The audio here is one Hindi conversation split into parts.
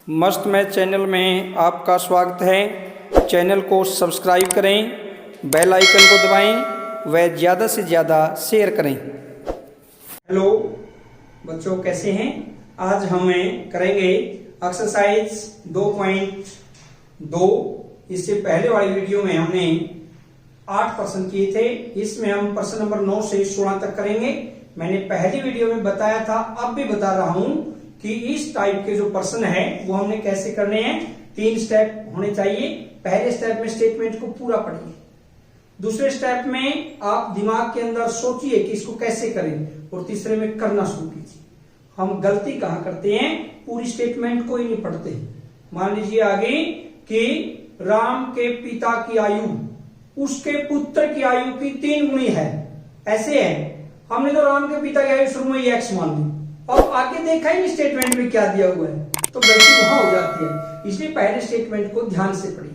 मस्त मैथ चैनल में आपका स्वागत है। चैनल को सब्सक्राइब करें, बेल आइकन को दबाएं व ज़्यादा से ज़्यादा शेयर करें। हेलो बच्चों, कैसे हैं? आज हम करेंगे एक्सरसाइज 2.2। इससे पहले वाली वीडियो में हमने 8 प्रश्न किए थे। इसमें हम प्रश्न नंबर 9 से 16 तक करेंगे। मैंने पहली वीडियो में बताया था, अब भी बता रहा हूं कि इस टाइप के जो प्रश्न है वो हमने कैसे करने हैं। 3 स्टेप होने चाहिए। पहले स्टेप में स्टेटमेंट को पूरा पढ़िए, दूसरे स्टेप में आप दिमाग के अंदर सोचिए कि इसको कैसे करें, और तीसरे में करना शुरू कीजिए। हम गलती कहां करते हैं, पूरी स्टेटमेंट को ही नहीं पढ़ते। मान लीजिए आगे कि राम के पिता की आयु उसके पुत्र की आयु की 3 गुनी है, ऐसे है। हमने तो राम के पिता की आयु शुरू में x मान ली, अब आगे देखा ही नहीं स्टेटमेंट में क्या दिया हुआ है, तो गलती वहां हो जाती है। इसलिए पहले स्टेटमेंट को ध्यान से पढ़िए।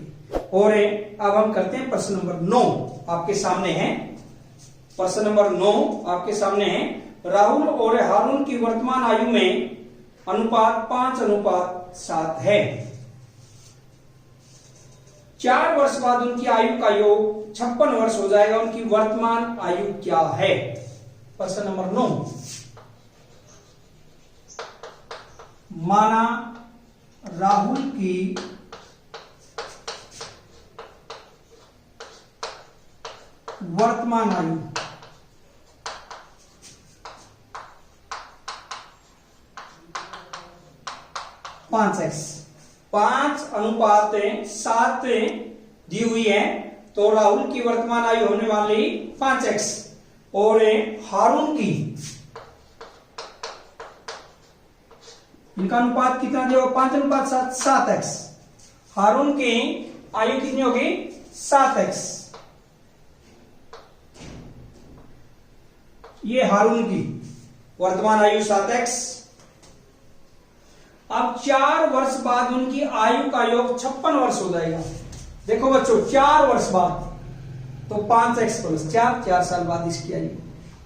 और अब हम करते हैं प्रश्न नंबर 9 आपके सामने है। प्रश्न नंबर 9 आपके सामने है। राहुल और हारून की वर्तमान आयु में अनुपात 5:7 है। 4 वर्ष बाद उनकी आयु का योग 56 वर्ष हो जाएगा। उनकी वर्तमान आयु क्या है? प्रश्न नंबर 9। माना राहुल की वर्तमान आयु 5x 5:7 दी हुई है, तो राहुल की वर्तमान आयु होने वाली 5x और हारून की, इनका अनुपात कितना दिया? 5:7 7x। हारून की आयु कितनी होगी? 7x। ये हारून की वर्तमान आयु 7x। अब 4 वर्ष बाद उनकी आयु का योग 56 वर्ष हो जाएगा। देखो बच्चों, 4 वर्ष बाद तो 5x + 4 साल बाद इसकी आयु,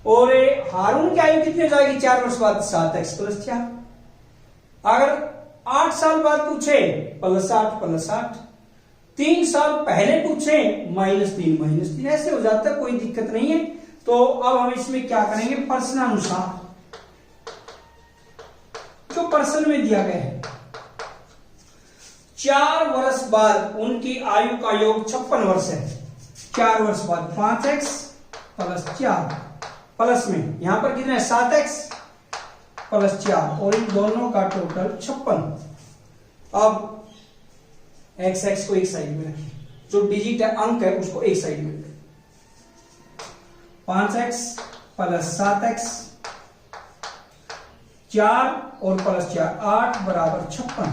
और हारून की आयु कितनी हो जाएगी 4 वर्ष बाद? 7x + 4। अगर 8 साल बाद पूछे +8 3 साल पहले पूछे -3 ऐसे हो जाता है, कोई दिक्कत नहीं है। तो अब हम इसमें क्या करेंगे, प्रश्नानुसार जो प्रश्न में दिया गया है। 4 वर्ष बाद उनकी आयु का योग 56 वर्ष है। 4 वर्ष बाद 5x + 4 प्लस में यहां पर कितना है? 7x + 4, और इन दोनों का टोटल 56। अब x को एक साइड में रखें, जो डिजिट है, अंक है, उसको एक साइड में रखें। 5x + 7x 4 और +4 8 = 56,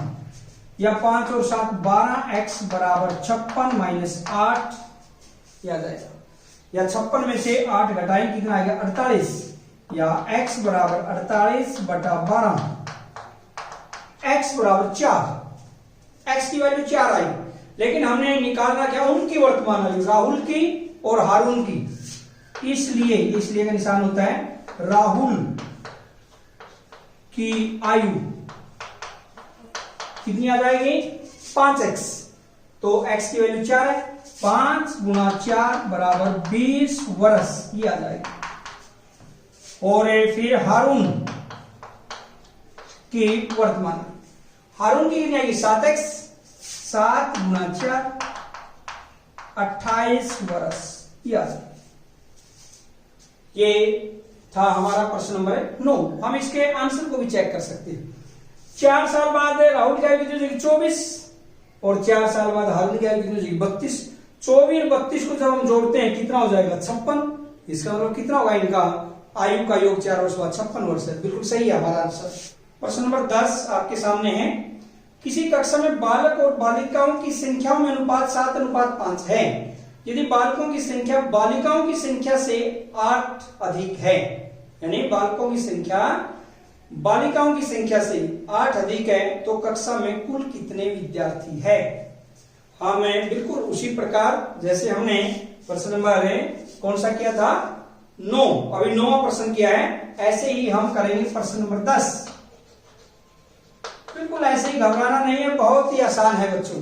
या 5 और 7 12x = 56 - 8 आ जाएगा, या 56 में से 8 घटाएं कितना आएगा? 48, या x = 48/12, x = 4। x की वैल्यू 4 आई, लेकिन हमने निकालना क्या? उनकी वर्तमान आयु, राहुल की और हारून की। इसलिए का निशान होता है राहुल की आयु कितनी आ जाएगी? 5x। तो x की वैल्यू 4 है, 5 × 4 = 20 वर्ष, ये आ जाएगा। और फिर हारून की वर्तमान, हारून की कितनी आएगी? 7x 7 × 4 28 वर्ष, ये आ जाएगा। ये था हमारा प्रश्न नंबर 9। हम इसके आंसर को भी चेक कर सकते हैं। 4 साल बाद राहुल की आयु कितनी हो जाएगी? 24, और 4 साल बाद हारून की आयु कितनी हो जाएगी? 32। 24 और 32 को जब हम जोड़ते हैं कितना हो जाएगा? 56। इसका मतलब कितना होगा? इनका आयु का योग 4 वर्ष बाद 56 वर्ष है। बिल्कुल सही है हमारा आंसर। प्रश्न नंबर 10 आपके सामने है। किसी कक्षा में बालक और बालिकाओं की संख्याओं में अनुपात 7:5 है। यदि बालकों की संख्या बालिकाओं की संख्या से 8 अधिक है, यानी बालकों की संख्या बालिकाओं की संख्या से 8 अधिक है, तो कक्षा में कुल कितने विद्यार्थी है? हमें बिल्कुल उसी प्रकार जैसे हमने प्रश्न नंबर कौन सा किया था? 9, अभी 9वां प्रश्न किया है, ऐसे ही हम करेंगे प्रश्न नंबर 10। बिल्कुल ऐसे ही, घबराना नहीं है, बहुत ही आसान है बच्चों।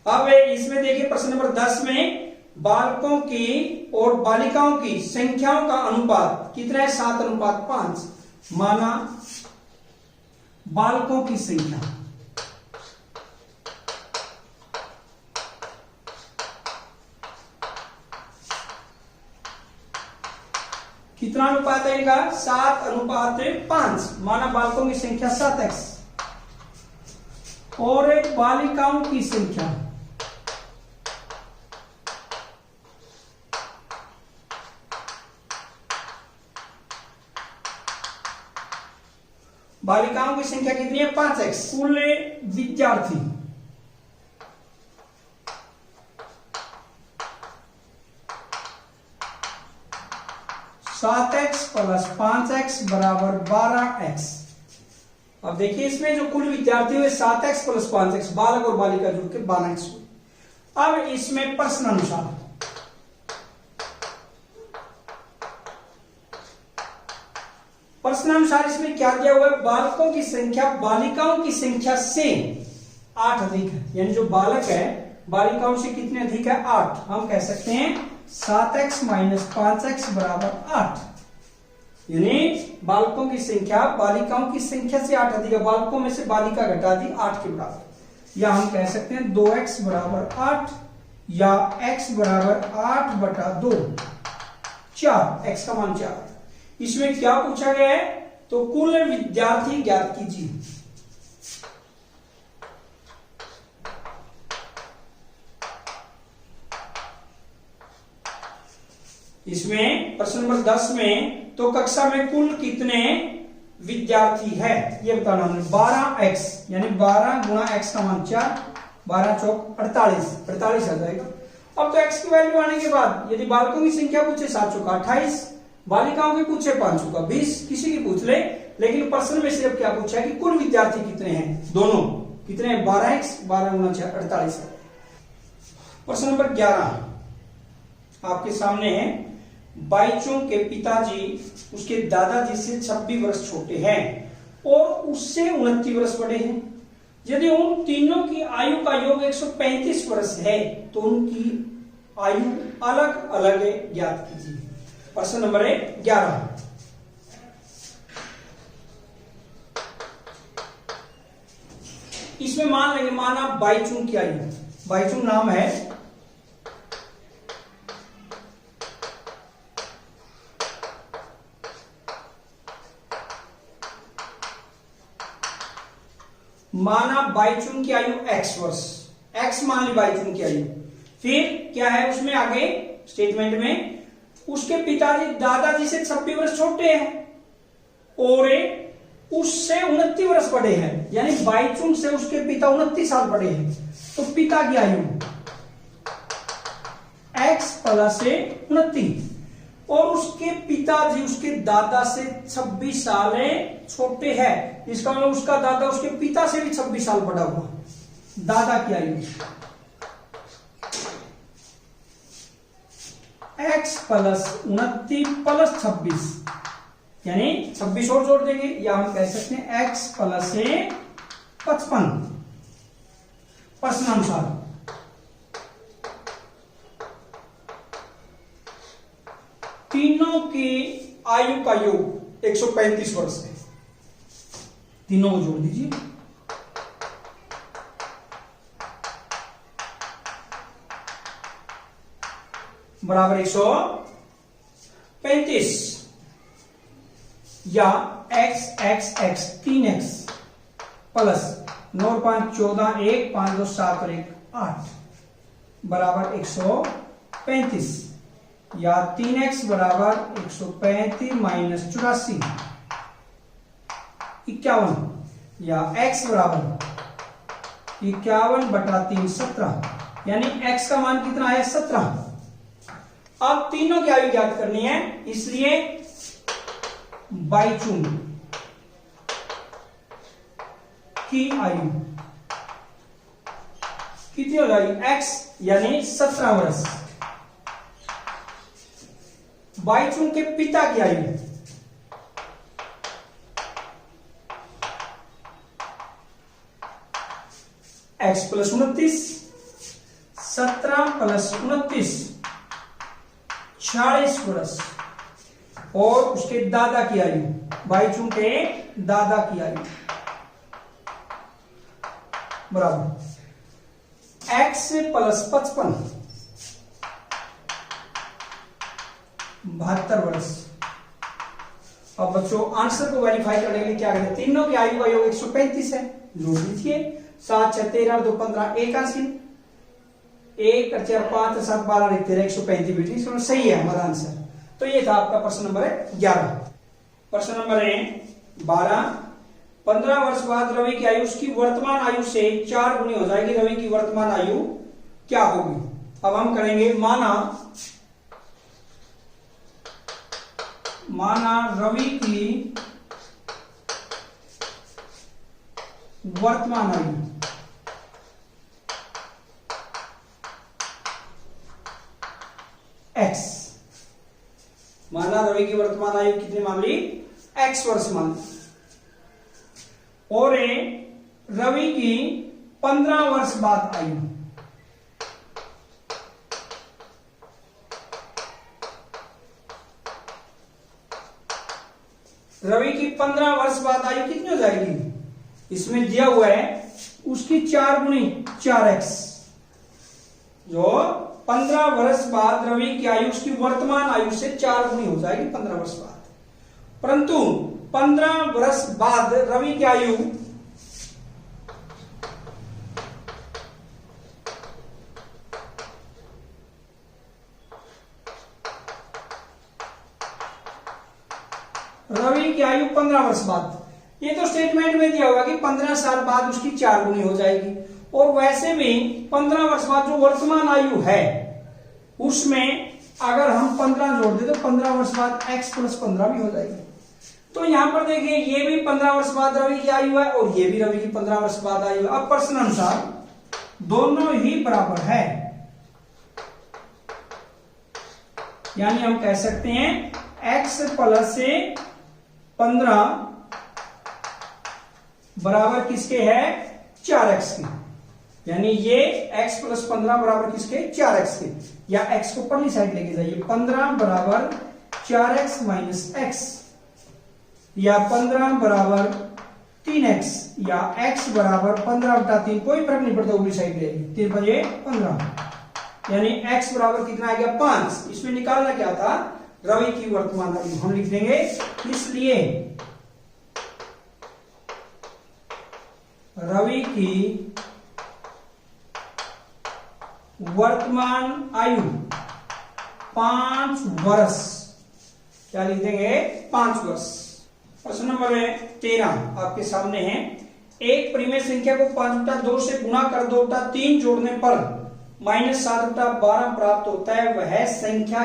अब इसमें देखिए प्रश्न नंबर 10 में बालकों की और बालिकाओं की संख्याओं का अनुपात कितना है? 7:5। माना बालकों की संख्या कितना अनुपात है इनका? 7:5। माना बालकों की संख्या 7x और एक बालिकाओं की संख्या कितनी है? 5x। कुल विद्यार्थी 7x + 5x बराबर 12x। अब देखिए इसमें जो कुल विद्यार्थी हुए 7x + 5x, बालक और बालिका जुड़ के 12x हुए। अब इसमें प्रश्नानुसार इसमें क्या दिया हुआ है? बालकों की संख्या बालिकाओं की संख्या से 8 अधिक है, यानी जो बालक है बालिकाओं से कितने अधिक है? 8। हम कह सकते हैं 7x - 5x बराबर 8, यानी बालकों की संख्या बालिकाओं की संख्या से 8 अधिक है। बालकों में से बालिका घटा दी 8 के बराबर, या हम कह सकते हैं 2x बराबर 8 या x बराबर 8/2, 4, x का मान 4। इसमें क्या पूछा गया है? तो कुल विद्यार्थी ज्ञात कीजिए। इसमें प्रश्न नंबर 10 में तो कक्षा में कुल कितने विद्यार्थी है ये बताना हमने। 12x यानी 12 × x का मान 4, 12 चौक 48 आ जाएगा। अब तो x की वैल्यू आने के बाद यदि बालकों की संख्या पूछे 7 चौका 28, बालिकाओं की पूछे 5 चौका 20, किसी की पूछ ले, लेकिन प्रश्न में सिर्फ क्या पूछा है कि कुल विद्यार्थी कितने हैं? दोनों कितने हैं? 12x, 12 × 6 48 है। प्रश्न नंबर 11 आपके सामने है। बाईचुंग के पिताजी उसके दादाजी से 26 वर्ष छोटे हैं और उससे 29 वर्ष बड़े हैं। यदि उन तीनों की आयु का योग 135 वर्ष है तो उनकी आयु अलग अलग ज्ञात कीजिए। प्रश्न नंबर 11। इसमें मान लेंगे, माना बाईचुंग की आयु, बाईचुंग नाम है, माना बाईचुंग की आयु x वर्ष, x मान ली बाईचुंग की आयु। फिर क्या है उसमें आगे स्टेटमेंट में? उसके पिताजी दादाजी से 26 वर्ष छोटे हैं और उससे 29 वर्ष बड़े हैं, यानी बाईचुंग से उसके पिता 29 साल बड़े हैं। तो पिता की आयु x + 29 और उसके पिताजी उसके दादा से 26 साल छोटे हैं। इसका मतलब उसका दादा उसके पिता से भी 26 साल बड़ा हुआ। दादा की आयु x + 29 + 26, यानी 26 और जोड़ देंगे, या हम कह सकते हैं x + 55। प्रश्नानुसार तीनों की आयु का योग 135 वर्ष है। तीनों को जोड़ दीजिए। बराबर 135, या x 3x प्लस 9 × 5 = 14, 1 5 2 7 और 1 8 बराबर 135, या 3x बराबर 135 - 84 51, या x बराबर 51/3 17, यानी x का मान कितना है? 17। अब तीनों की आयु ज्ञात करनी है, इसलिए बाईचुंग की आयु कितनी हो जाएगी? x यानी 17 वर्ष। बाईचुंग के पिता की आयु x प्लस 29, 17 प्लस 29 40 प्लस और उसके दादा की आयु, बाई चूंकि दादा की आयु बराबर x प्लस 55 72 वर्ष। अब बच्चों आंसर को वेरीफाई करने के लिए क्या करें, तीनों की आयु का योग 135 है, जोड़ दीजिए 7 6 13 2 15 81, 1 4 5 7 12 13 135 बेटी सही है हमारा आंसर। तो ये था आपका प्रश्न नंबर 11। प्रश्न नंबर 12, 15 वर्ष बाद रवि की आयु उसकी वर्तमान आयु से 4 गुनी हो जाएगी। रवि की वर्तमान आयु क्या होगी? अब हम करेंगे माना रवि की वर्तमान आयु x, माना रवि की वर्तमान आयु कितनी मान ली? x वर्ष मान ली। और रवि की 15 वर्ष बाद आयु, रवि की 15 वर्ष बाद आयु कितनी हो जाएगी? इसमें दिया हुआ है उसकी 4 गुनी 4x, जो 15 वर्ष बाद रवि की आयु उसकी वर्तमान आयु से 4 गुनी हो जाएगी 15 वर्ष बाद। परंतु 15 वर्ष बाद रवि की आयु रवि की आयु 15 वर्ष बाद, ये तो स्टेटमेंट में दिया होगा कि 15 साल बाद उसकी 4 गुनी हो जाएगी। और वैसे भी 15 वर्ष बाद जो वर्तमान आयु है उसमें अगर हम 15 जोड़ दे तो 15 वर्ष बाद x प्लस 15 भी हो जाएगी। तो यहां पर देखिए ये भी 15 वर्ष बाद रवि की आयु है और ये भी रवि की 15 वर्ष बाद आयु है। अब प्रश्न अनुसार दोनों ही बराबर है, यानी हम कह सकते हैं x प्लस 15 बराबर किसके है? 4x के, यानी ये x प्लस 15 बराबर किसके? 4x के, या x को परली साइड लेके जाइए, 15 बराबर 4x माइनस x, या 15 बराबर 3x, या x बराबर 15/3, कोई फर्क नहीं पड़ता, ऊपरी साइड ले 3 5 15, यानी x बराबर कितना आ गया? 5। इसमें निकालना क्या था? रवि की वर्तमान आयु हम लिख देंगे, इसलिए रवि की वर्तमान आयु 5 वर्ष, क्या लिख देंगे? 5 वर्ष। प्रश्न नंबर 13 आपके सामने है, एक परिमेय संख्या को 5/2 से गुणा कर 2/3 जोड़ने पर -7/12 प्राप्त होता है, वह संख्या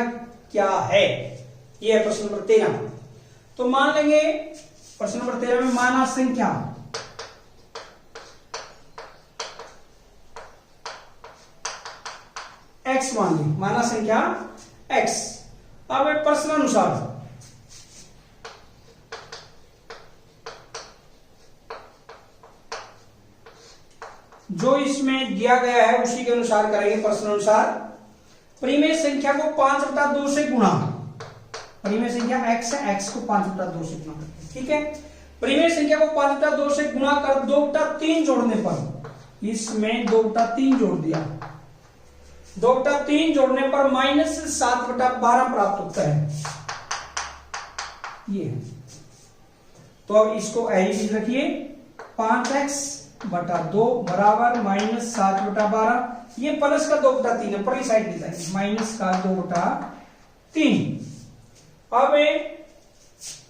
क्या है? यह है प्रश्न नंबर 13। तो मान लेंगे प्रश्न नंबर 13 में माना संख्या x मान ली, माना संख्या x। अब प्रश्न अनुसार जो इसमें दिया गया है उसी के अनुसार करेंगे। प्रश्न अनुसार परिमेय संख्या को 5/2 से गुणा, परिमेय संख्या x है, x को 5/2 से गुणा करते हैं, ठीक है। परिमेय संख्या को 5/2 से गुणा कर 2/3 जोड़ने पर, इसमें 2/3 जोड़ दिया, 2/3 जोड़ने पर -7/12 प्राप्त होता है, ये। तो अब इसको ऐसे रखिए, 5x/2 बराबर -7/12, ये प्लस का 2/3 है, पहली साइड ले जाएंगे, माइनस का 2/3। अब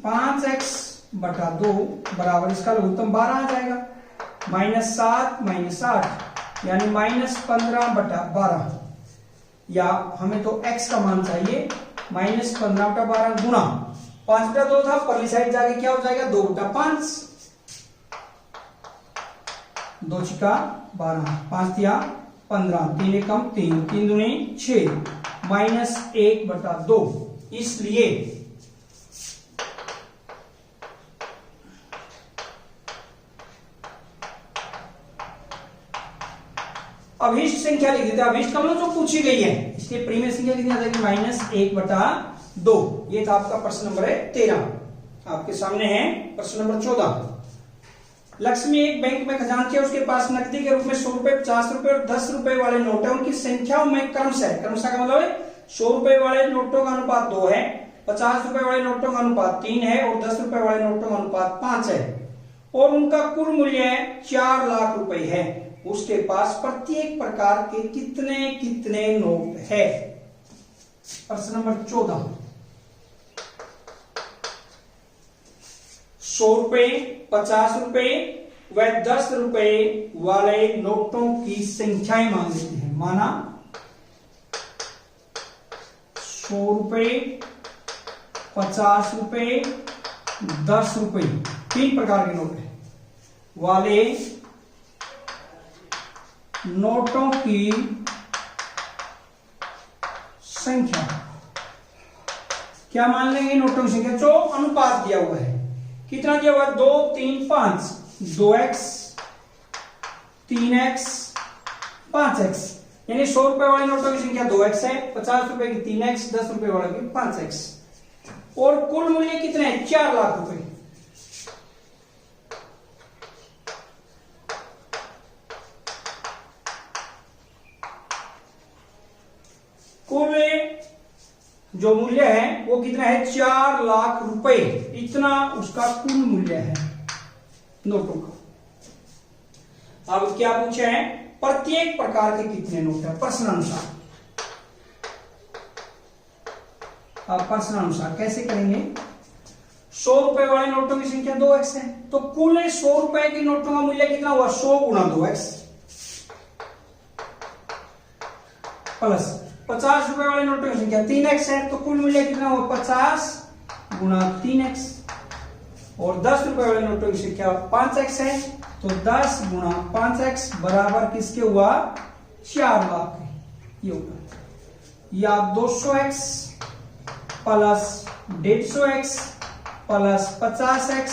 5x/2 बराबर इसका लघुत्तम 12 आ जाएगा, -7 -8 यानी -15/12, या हमें तो x का मान चाहिए, -15/12 गुणा 5/2 था, पहली साइड जाके क्या हो जाएगा? 2/5, 2 छिका 12, 5 तिया 15, 3 एकम 3, 3 दूनी 6, -1/2। इसलिए अभीष्ट संख्या लिख देते हैं, अभीष्ट मतलब जो पूछी गई है, इसलिए प्रीमियर संख्या कितनी आ जाएगी -1/2। ये था आपका प्रश्न नंबर 13। आपके सामने है प्रश्न नंबर 14। लक्ष्मी एक बैंक में खजांची है, उसके पास नकदी के रूप में 100 रुपए, 50 रुपए और 10 रुपए वाले नोट है। उनकी संख्याओं में क्रमशः का मतलब है 100 रुपए वाले नोटों का अनुपात 2 है, 50 रुपए वाले नोटों का अनुपात 3 है और 10 रुपए वाले नोटों का अनुपात 5 है और उनका कुल मूल्य 4 लाख रुपए है। उसके पास प्रत्येक प्रकार के कितने कितने नोट है। प्रश्न नंबर 14। 100 रुपए, 50 रुपए व 10 रुपए वाले नोटों की संख्याएं मांग लेते हैं। माना 100 रुपए, 50 रुपए, 10 रुपए, 3 प्रकार के नोट है वाले नोटों की संख्या। क्या मान लेंगे नोटों की संख्या? जो अनुपात दिया हुआ है, कितना दिया हुआ है? 2, 3, 5, 2x, 3x, 5x, यानी 100 रुपए वाले नोटों की संख्या 2x है, 50 रुपए की 3x, 10 रुपए वाले की 5x और कुल मूल्य कितने हैं? 4 लाख रुपए। कुल जो मूल्य है वो कितना है? 4 लाख रुपए, इतना उसका कुल मूल्य है नोटों का। अब क्या पूछे हैं? प्रत्येक प्रकार के कितने नोट है प्रश्नानुसार। अब प्रश्नानुसार कैसे करेंगे? 100 रुपए वाले नोटों की संख्या 2x है, तो कुल 100 रुपए के नोटों का मूल्य कितना हुआ? 100 गुणा 2x प्लस 50 रुपए वाले नोटों की संख्या 3x है, तो कुल मूल्य कितना हुआ? 50 गुणा 3x और 10 रुपए वाले नोटों की संख्या 5x है, तो 10 गुणा 5x बराबर किसके हुआ? 4 लाख। ये होगा या 200x plus 150x plus 50x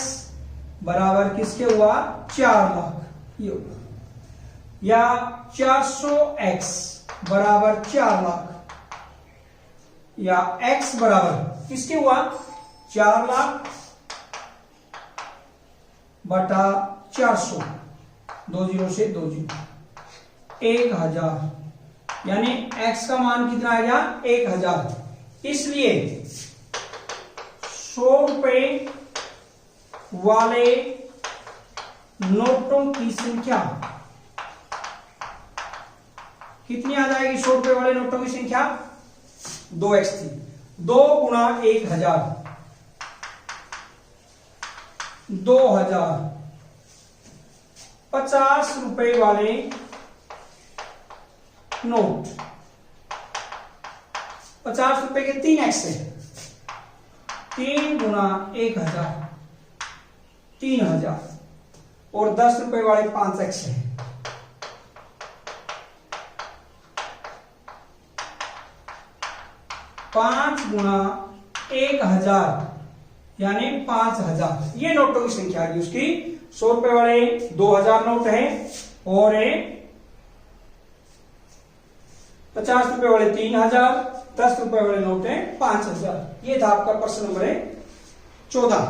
बराबर किसके हुआ? 4 लाख। ये होगा या 400x बराबर 4 लाख या x बराबर किसके हुआ? 4 लाख बटा 400, 2 जीरो से 2 जीरो, 1000, यानी x का मान कितना आएगा? 1000। इसलिए 100 रुपए वाले नोटों की संख्या कितनी आ जाएगी? 100 रुपए वाले नोटों की संख्या 2x थी, 2 गुणा 1000, 2000। 50 रुपए वाले नोट 50 रुपए के 3x है, 3 गुणा 1000, 3000 और 10 रुपए वाले 5x है, 5 गुणा 1000 यानी 5000। ये नोटों की संख्या है उसकी। 100 रुपए वाले 2000 नोट है और 50 रुपए वाले 3000, 10 रुपए वाले नोट है 5000। ये था आपका प्रश्न नंबर 14।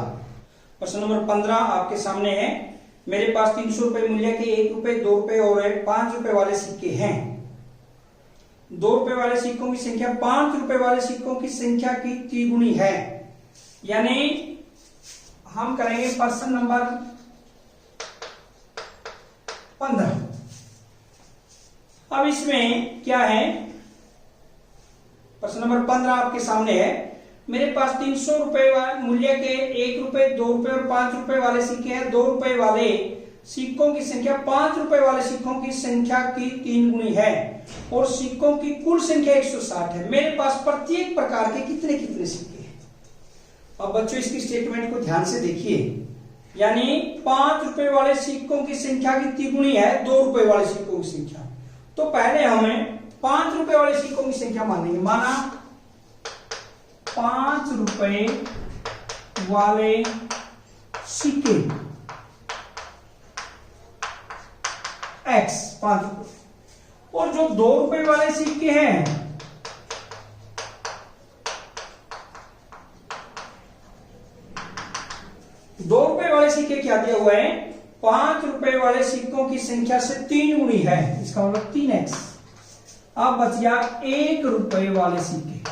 प्रश्न नंबर 15 आपके सामने है। मेरे पास 300 रुपए मूल्य के 1 रुपए, 2 रुपए और 5 रुपए वाले सिक्के हैं। 2 रुपए वाले सिक्कों की संख्या 5 रुपए वाले सिक्कों की संख्या की त्रिगुणी है। यानी हम करेंगे प्रश्न नंबर 15। अब इसमें क्या है? प्रश्न नंबर 15 आपके सामने है। मेरे पास 300 रुपए मूल्य के 1 रुपए, 2 रुपए और 5 रुपए वाले सिक्के हैं। 2 रुपए वाले सिक्कों की संख्या 5 रुपए वाले सिक्कों की संख्या की 3 गुनी है और सिक्कों की कुल संख्या 160 है। मेरे पास प्रत्येक प्रकार के कितने कितने सिक्के हैं? अब बच्चों इसकी स्टेटमेंट को ध्यान से देखिए। यानी 5 रुपए वाले सिक्कों की संख्या की तिगुनी है 2 रुपए वाले सिक्कों की संख्या। तो पहले हमें 5 रुपए वाले सिक्कों की संख्या मानेंगे। माना 5 रुपए वाले सिक्के x 5 रुपए, और जो 2 रुपए वाले सिक्के हैं, सिक्के क्या दिया हुआ है, 5 रुपए वाले सिक्कों की संख्या से 3 गुनी है, इसका मतलब 3x। अब बच गया 1 रुपए वाले सिक्के।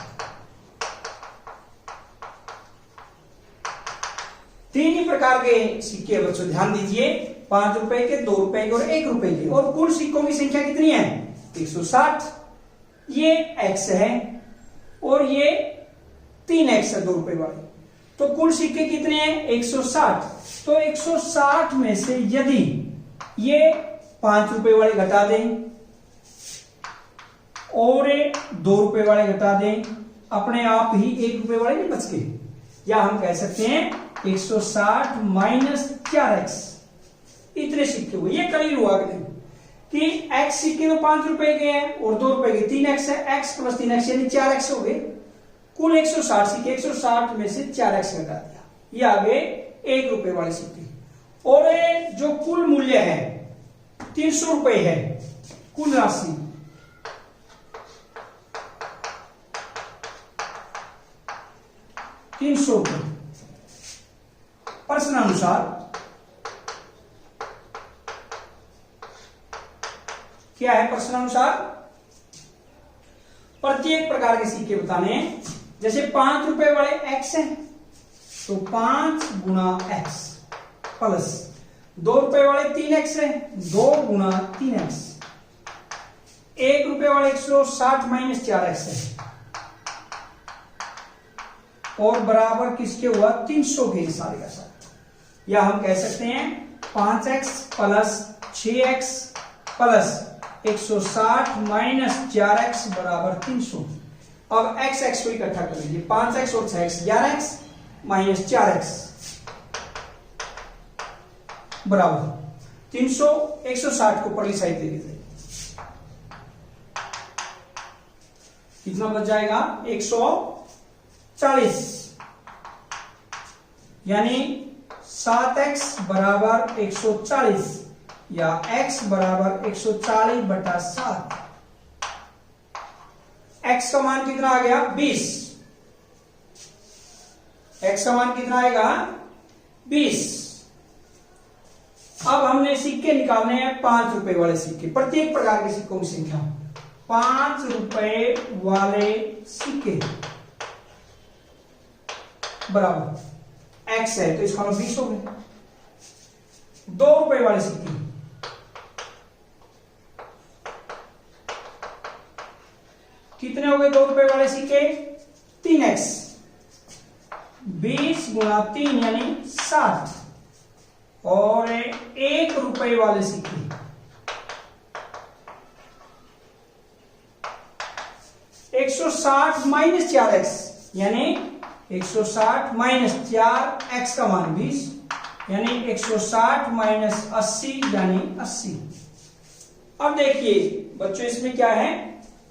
3 ही प्रकार के सिक्के बच्चों, ध्यान दीजिए, 5 रुपए के, 2 रुपए के और 1 रुपए के। और कुल सिक्कों की संख्या कितनी है, 160। ये x है और ये 3x है 2 रुपए वाले। तो कुल सिक्के कितने हैं, 160। तो 160 में से यदि ये 5 रुपए वाले घटा दें और 2 रुपए वाले घटा दें, अपने आप ही 1 रुपए वाले नहीं बच गए, या हम कह सकते हैं 160 माइनस 4x, इतने सिक्के हुए। ये कल ही हुआ कि x सिक्के तो 5 रुपए के हैं और 2 रुपए के 3x है, x प्लस 3x यानी 4x हो गए। कुल 160 सिक्के, 160 में से 4x घटा दिया, ये आ गए 1 रुपए वाले सिक्के। और जो कुल मूल्य है 300 रुपए है, कुल राशि 300 रुपए। प्रश्नानुसार क्या है, प्रश्नानुसार प्रत्येक प्रकार के सिक्के बताने हैं। जैसे 5 रुपए वाले x है तो 5 गुना x प्लस 2 रुपए वाले 3x है, 2 गुना 3x, 1 रुपए वाले 160 माइनस 4x है, और बराबर किसके हुआ, 300 के सारे का साथ। या हम कह सकते हैं 5x plus 6x plus 160 minus 4x बराबर 300। अब x को इकट्ठा कर लीजिए, 5x और 6x 11x माइनस 4x बराबर 300। 160 को परली साइड ले लीजिए, कितना बच जाएगा, 140, यानी 7x बराबर 140, या x बराबर 140 बटा 7। x का मान कितना आ गया, 20। x का मान कितना आएगा, 20। अब हमने सिक्के निकालने हैं 5 रुपए वाले सिक्के, प्रत्येक प्रकार के सिक्कों की संख्या। 5 रुपए वाले सिक्के बराबर x है तो इसका 20 हो गए। 2 रुपए वाले सिक्के, कितने हो गए 2 रुपए वाले सिक्के, 3x, 20 गुना 3 यानी 60। और 1 रुपए वाले सिक्के, 160 माइनस 4x, यानी 160 माइनस 4x का मान 20, यानी 160 माइनस 80 यानी 80। अब देखिए बच्चों इसमें क्या है,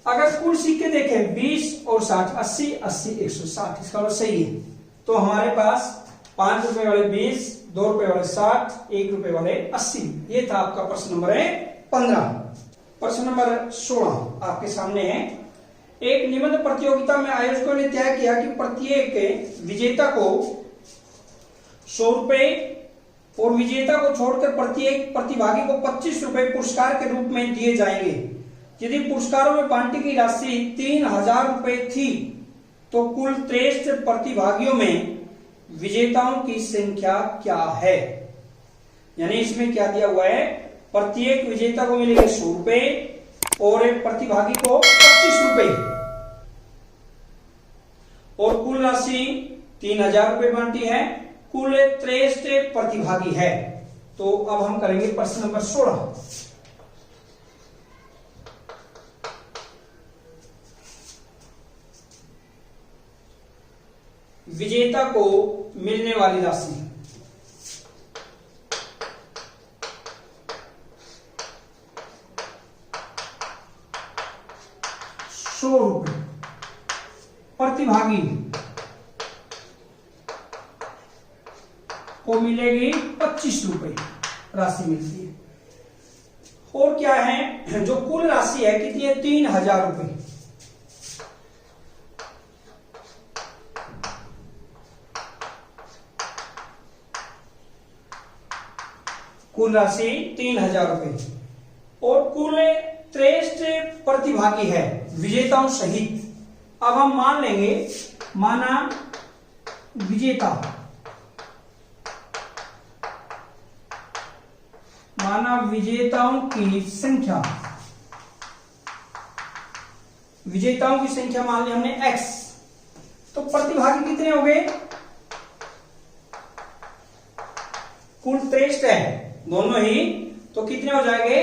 अगर कुल सिक्के देखें 20 और 60, 80, 80, 160, इसका मतलब सही है। तो हमारे पास 5 रुपए वाले 20, 2 रुपए वाले 60, 1 रुपए वाले 80। ये था आपका प्रश्न नंबर 15। प्रश्न नंबर 16 आपके सामने है। एक निबंध प्रतियोगिता में आयोजकों ने तय किया कि प्रत्येक विजेता को 100 रुपए और विजेता को छोड़कर प्रत्येक प्रतिभागी को 25 रुपए पुरस्कार के रूप में दिए जाएंगे। यदि पुरस्कारों में बांटी गई राशि 3000 रुपए थी तो कुल 63 प्रतिभागियों में विजेताओं की संख्या क्या है। यानी इसमें क्या दिया हुआ है, प्रत्येक विजेता को मिलेंगे 100 रुपए और एक प्रतिभागी को 25 रुपए, और कुल राशि 3000 रुपए बांटी है, कुल 63 प्रतिभागी है। तो अब हम करेंगे प्रश्न नंबर 16। विजेता को मिलने वाली राशि 100 रुपए, प्रतिभागी को मिलेगी 25 रुपए राशि मिलती है। और क्या है, जो कुल राशि है कितनी है, 3000 रुपए। कुल राशि 3000 रुपए और कुल 63 प्रतिभागी है विजेताओं सहित। अब हम मान लेंगे, माना विजेताओं की संख्या, विजेताओं की संख्या मान ली हमने x, तो प्रतिभागी कितने हो गए, कुल 63 है दोनों ही, तो कितने हो जाएंगे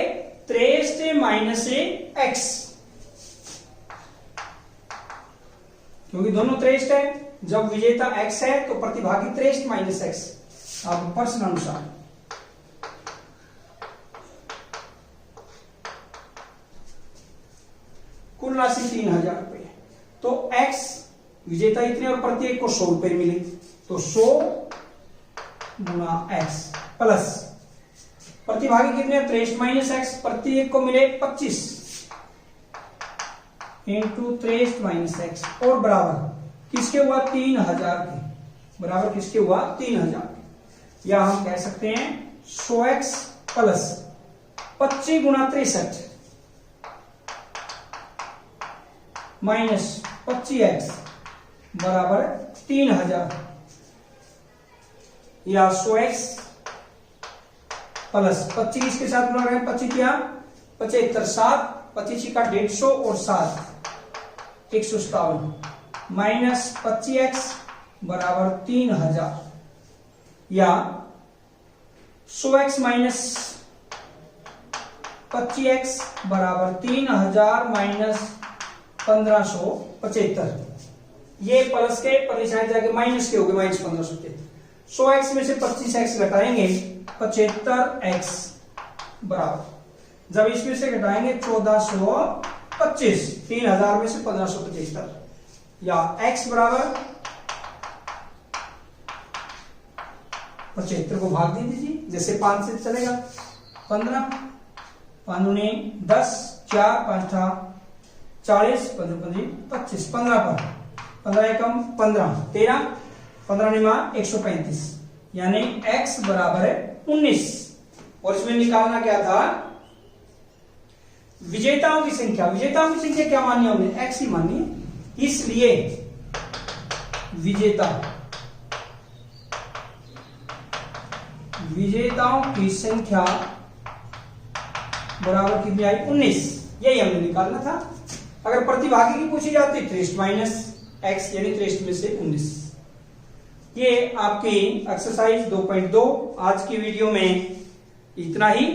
63 माइनस x, क्योंकि दोनों 63 है। जब विजेता x है तो प्रतिभागी 63 माइनस x। अब प्रश्न अनुसार कुल राशि 3000 रुपए, तो x विजेता इतने और प्रत्येक को 100 रुपए मिले, तो 100 गुना x प्लस प्रतिभागी कितने 63 माइनस x, प्रत्येक को मिले 25 इंटू 63 माइनस x और बराबर किसके हुआ 3000 के, बराबर किसके हुआ 3000 के, या हम कह सकते हैं 100x प्लस 25 गुना 63 माइनस 25x बराबर 3000, या 100x प्लस 25 के साथ गुणा करें, 25 क्या 75, 7 25 का 150 और 7 157 माइनस 25x बराबर 3000, या 100x माइनस 25x बराबर 3000 माइनस 1575। ये प्लस के परेशान जाके माइनस के हो गए, माइनस 1575। 100x में से 25x घटाएंगे 75x बराबर, जब इसमें से घटाएंगे 1425, 3000 में से 1575, या x बराबर 75 को भाग दे दीजिए, जैसे 5 से चलेगा 15, 5 ने 10, 4 5 40, 15 25, 15 पर 15 एकम 15, 13 15 निमा 135, यानी x बराबर है 19। और इसमें निकालना क्या था, विजेताओं की संख्या। विजेताओं की संख्या क्या मानी हमने, x ही मानी, इसलिए विजेताओं की संख्या बराबर कितनी आई 19, यही हमने निकालना था। अगर प्रतिभागी की पूछी जाती 63 माइनस x, यानी 63 में से 19। ये आपकी एक्सरसाइज 2.2 आज की वीडियो में इतना ही,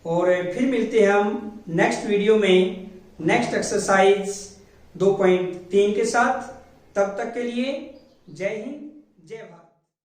और फिर मिलते हैं हम नेक्स्ट वीडियो में नेक्स्ट एक्सरसाइज 2.3 के साथ। तब तक के लिए जय हिंद जय भारत।